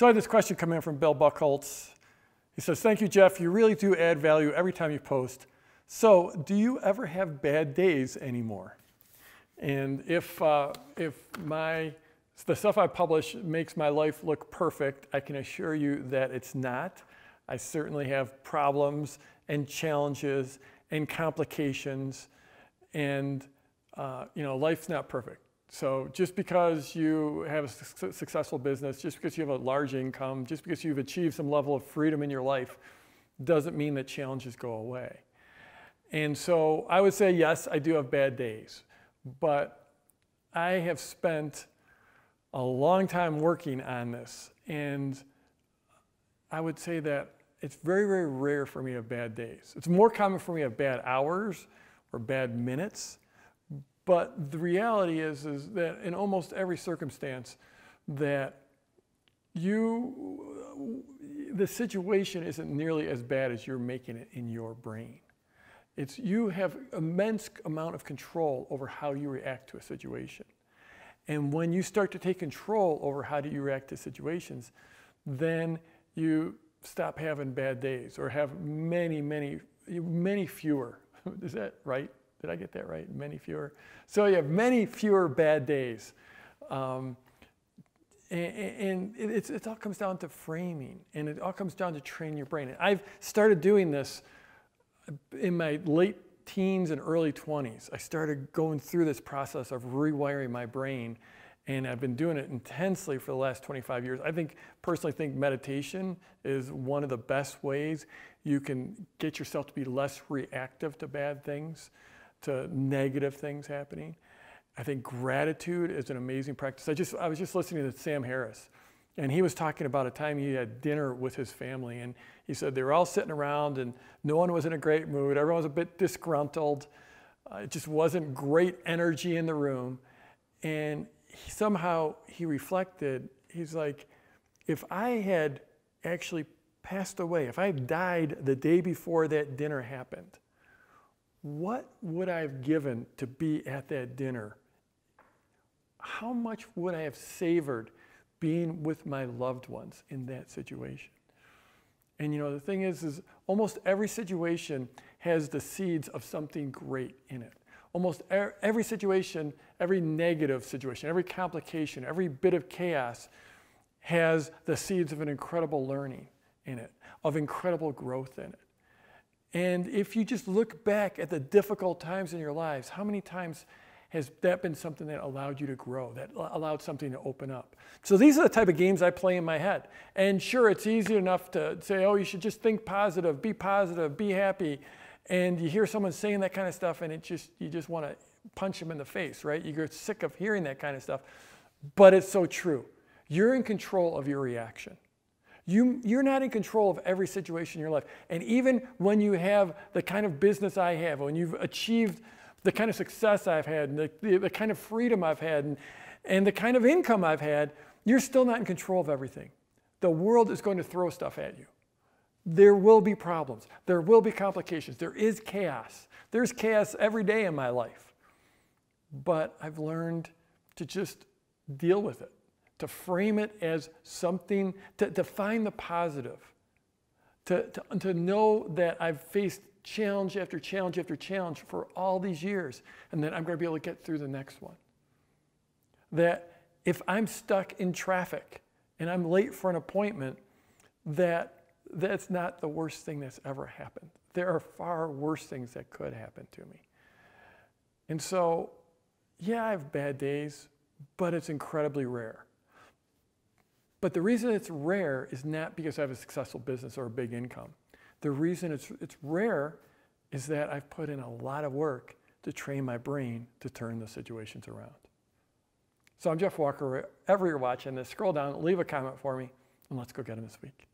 So I had this question come in from Bill Buckholtz. He says, thank you, Jeff. You really do add value every time you post. So do you ever have bad days anymore? And if the stuff I publish makes my life look perfect, I can assure you that it's not. I certainly have problems and challenges and complications, and life's not perfect. So just because you have a successful business, just because you have a large income, just because you've achieved some level of freedom in your life, doesn't mean that challenges go away. And so I would say, yes, I do have bad days, but I have spent a long time working on this, and I would say that it's very, very rare for me to have bad days. It's more common for me to have bad hours or bad minutes. But the reality is that in almost every circumstance that the situation isn't nearly as bad as you're making it in your brain. You have immense amount of control over how you react to a situation. And when you start to take control over how do you react to situations, then you stop having bad days or have many, many, many fewer. Is that right? Did I get that right? Many fewer. So you have many fewer bad days. And it all comes down to framing, and it all comes down to training your brain. And I've started doing this in my late teens and early 20s. I started going through this process of rewiring my brain, and I've been doing it intensely for the last 25 years. I personally think meditation is one of the best ways you can get yourself to be less reactive to bad things, to negative things happening. I think gratitude is an amazing practice. I was just listening to Sam Harris, and he was talking about a time he had dinner with his family, and he said they were all sitting around and no one was in a great mood. Everyone was a bit disgruntled. It just wasn't great energy in the room. And somehow he reflected, he's like, if I had actually passed away, if I had died the day before that dinner happened, what would I have given to be at that dinner? How much would I have savored being with my loved ones in that situation? And the thing is almost every situation has the seeds of something great in it. Almost every situation, every negative situation, every complication, every bit of chaos has the seeds of an incredible learning in it, of incredible growth in it. And if you just look back at the difficult times in your lives, how many times has that been something that allowed you to grow, that allowed something to open up? So these are the type of games I play in my head. And sure, it's easy enough to say, oh, you should just think positive, be happy. And you hear someone saying that kind of stuff, and you just want to punch them in the face, right? You get sick of hearing that kind of stuff. But it's so true. You're in control of your reaction. You're not in control of every situation in your life. And even when you have the kind of business I have, when you've achieved the kind of success I've had, and the kind of freedom I've had, and the kind of income I've had, you're still not in control of everything. The world is going to throw stuff at you. There will be problems. There will be complications. There is chaos. There's chaos every day in my life. But I've learned to just deal with it, to frame it as something, to find the positive, to know that I've faced challenge after challenge after challenge for all these years, and that I'm going to be able to get through the next one. That if I'm stuck in traffic and I'm late for an appointment, that's not the worst thing that's ever happened. There are far worse things that could happen to me. And so, yeah, I have bad days, but it's incredibly rare. But the reason it's rare is not because I have a successful business or a big income. The reason it's rare is that I've put in a lot of work to train my brain to turn the situations around. So I'm Jeff Walker. Wherever you're watching this, scroll down, leave a comment for me, and let's go get them this week.